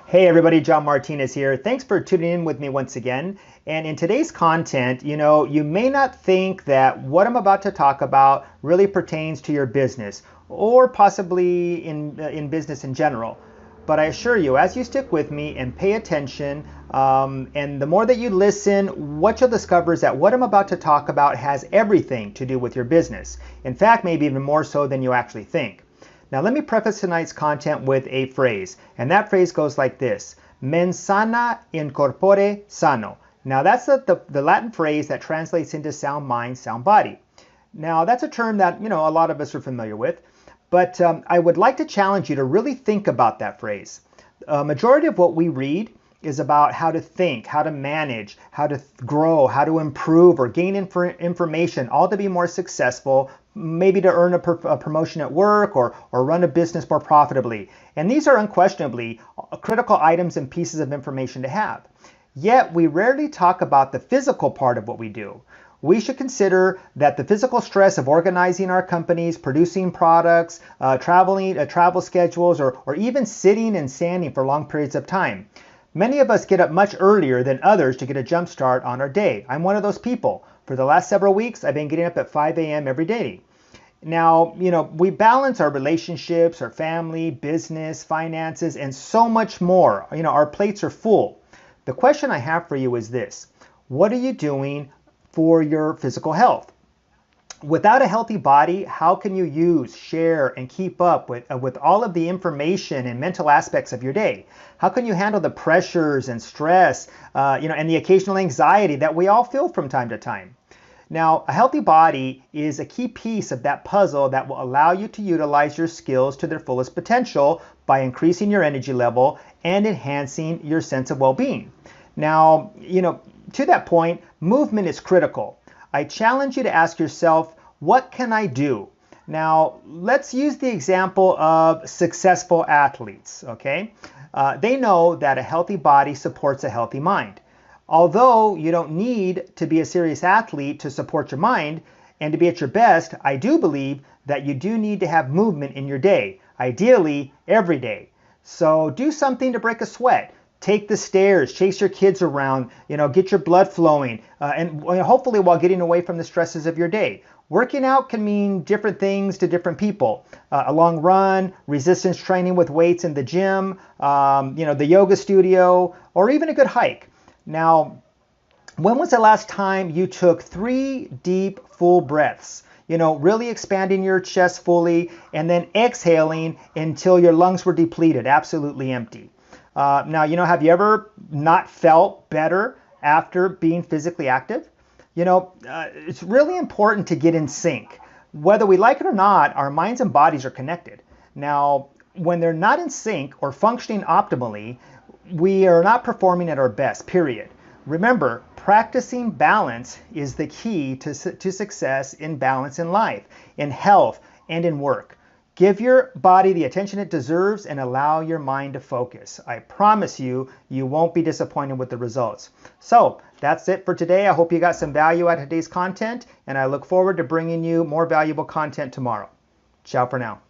Hey everybody, John Martinez here. Thanks for tuning in with me once again. And in today's content, you may not think that what I'm about to talk about really pertains to your business or possibly in business in general. But I assure you, as you stick with me and pay attention, and the more that you listen, what you'll discover is that what I'm about to talk about has everything to do with your business. In fact, maybe even more so than you actually think. Now let me preface tonight's content with a phrase, and that phrase goes like this: mens sana in corpore sano. Now that's the Latin phrase that translates into sound mind, sound body. Now that's a term that a lot of us are familiar with, but I would like to challenge you to really think about that phrase. A majority of what we read is about how to think, how to manage, how to grow, how to improve or gain information, all to be more successful, maybe to earn a promotion at work or run a business more profitably. And these are unquestionably critical items and pieces of information to have. Yet we rarely talk about the physical part of what we do. We should consider that the physical stress of organizing our companies, producing products, travel schedules, or even sitting and standing for long periods of time. Many of us get up much earlier than others to get a jump start on our day. I'm one of those people. For the last several weeks, I've been getting up at 5 a.m. every day. Now, we balance our relationships, our family, business, finances, and so much more. Our plates are full. The question I have for you is this: what are you doing for your physical health? Without a healthy body, how can you use, share, and keep up with all of the information and mental aspects of your day? How can you handle the pressures and stress, and the occasional anxiety that we all feel from time to time? Now, a healthy body is a key piece of that puzzle that will allow you to utilize your skills to their fullest potential by increasing your energy level and enhancing your sense of well-being. Now, to that point, movement is critical. I challenge you to ask yourself, what can I do? Now, let's use the example of successful athletes, okay? They know that a healthy body supports a healthy mind. Although you don't need to be a serious athlete to support your mind and to be at your best, I do believe that you do need to have movement in your day, ideally every day. So do something to break a sweat. Take the stairs, chase your kids around, get your blood flowing, and hopefully while getting away from the stresses of your day. Working out can mean different things to different people. A long run, resistance training with weights in the gym, the yoga studio, or even a good hike. Now, when was the last time you took 3 deep, full breaths? Really expanding your chest fully and then exhaling until your lungs were depleted, absolutely empty. Now, have you ever not felt better after being physically active? It's really important to get in sync. Whether we like it or not, our minds and bodies are connected. Now, when they're not in sync or functioning optimally, we are not performing at our best, period. Remember, practicing balance is the key to success in balance in life, in health, and in work. Give your body the attention it deserves and allow your mind to focus. I promise you, you won't be disappointed with the results. So that's it for today. I hope you got some value out of today's content, and I look forward to bringing you more valuable content tomorrow. Ciao for now.